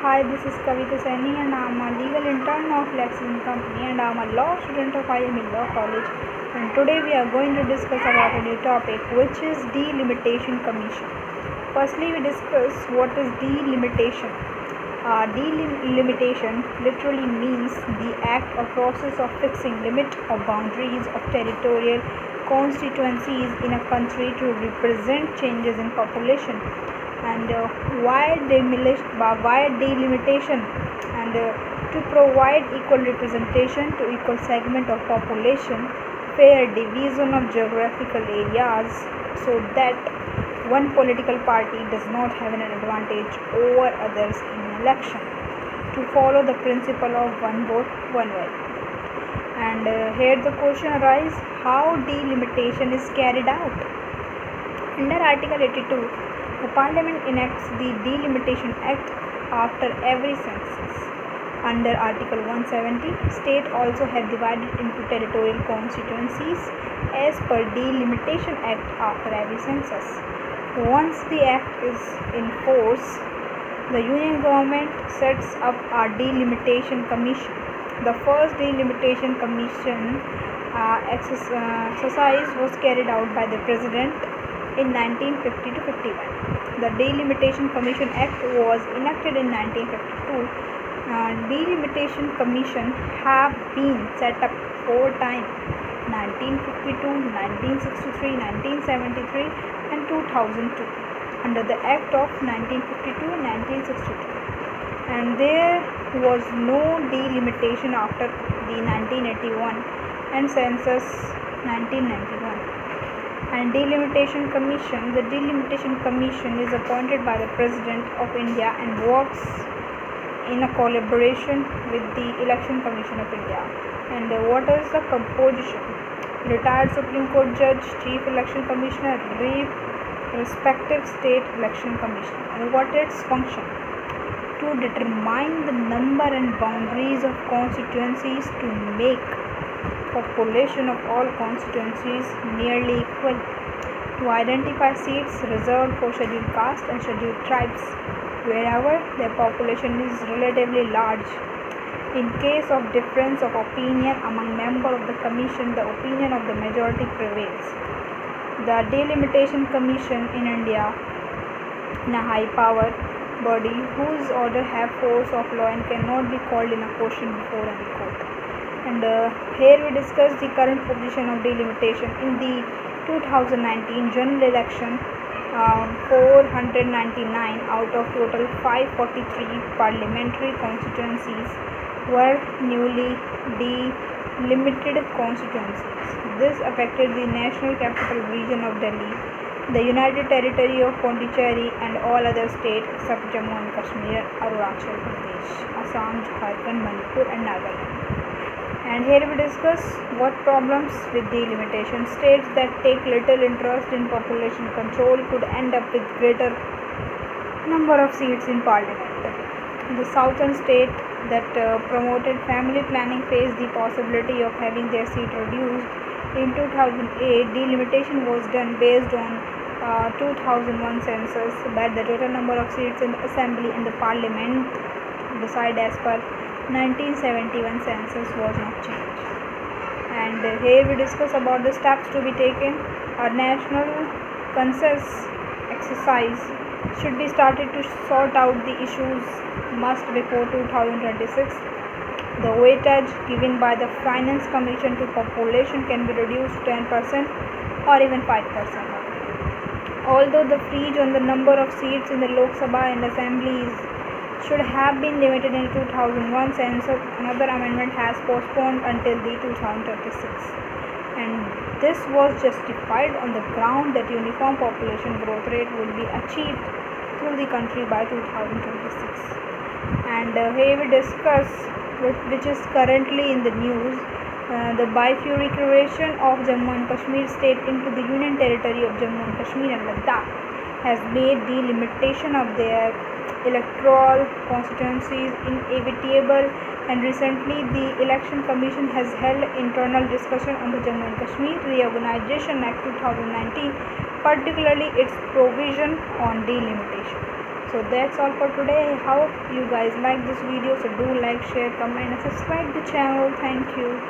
Hi, this is Kavita Saini and I am a legal intern of Lexington Company and I am a law student of IME Law College. And today we are going to discuss about a new topic, which is Delimitation Commission. Firstly, we discuss what is delimitation. Delimitation literally means the act or process of fixing limit or boundaries of territorial constituencies in a country to represent changes in population. And why delimitation? And to provide equal representation to equal segment of population, fair division of geographical areas, so that one political party does not have an advantage over others in an election, to follow the principle of one vote, one vote. And here the question arises, how delimitation is carried out? Under Article 82, the Parliament enacts the Delimitation Act after every census. Under Article 170, states also have divided into territorial constituencies as per Delimitation Act after every census. Once the act is in force, the Union government sets up a Delimitation Commission. The first Delimitation Commission exercise was carried out by the President in 1950 to 51. The Delimitation Commission Act was enacted in 1952. Delimitation Commission have been set up 4 times: 1952, 1963, 1973 and 2002 under the Act of 1952 and 1962. And there was no delimitation after the 1981 and census 1991. And Delimitation Commission. The Delimitation Commission is appointed by the President of India and works in a collaboration with the Election Commission of India. And what is the composition? Retired Supreme Court Judge, Chief Election Commissioner, respective state election commissioner. And what is its function? To determine the number and boundaries of constituencies to make population of all constituencies nearly equal, to identify seats reserved for scheduled caste and scheduled tribes wherever their population is relatively large. In case of difference of opinion among members of the commission, the opinion of the majority prevails. The Delimitation Commission in India is a high power body whose order have force of law and cannot be called in a question before any court. And here we discuss the current position of delimitation. In the 2019 general election, 499 out of total 543 parliamentary constituencies were newly delimited constituencies. This affected the National Capital Region of Delhi, the United Territory of Pondicherry and all other states except Jammu and Kashmir, Arunachal Pradesh, Assam, Jharkhand, Manipur and Nagaland. And here we discuss what problems with delimitation. States that take little interest in population control could end up with greater number of seats in parliament. The southern state that promoted family planning faced the possibility of having their seat reduced. In 2008, delimitation was done based on 2001 census, but the total number of seats in the assembly and the parliament decided as per 1971 census was not changed. And here we discuss about the steps to be taken. A national consensus exercise should be started to sort out the issues must before 2026. The weightage given by the Finance Commission to population can be reduced to 10% or even 5%. Although the freeze on the number of seats in the Lok Sabha and assemblies should have been limited in 2001 census, another amendment has postponed until the 2036. And this was justified on the ground that uniform population growth rate will be achieved through the country by 2026. And here we discuss which is currently in the news. The bifurcation of Jammu and Kashmir state into the Union Territory of Jammu and Kashmir and Ladakh has made delimitation of their electoral constituencies inevitable, and recently the Election Commission has held internal discussion on the Jammu and Kashmir Reorganization Act 2019, particularly its provision on delimitation. So that's all for today. I hope you guys like this video. So do like, share, comment and subscribe the channel. Thank you.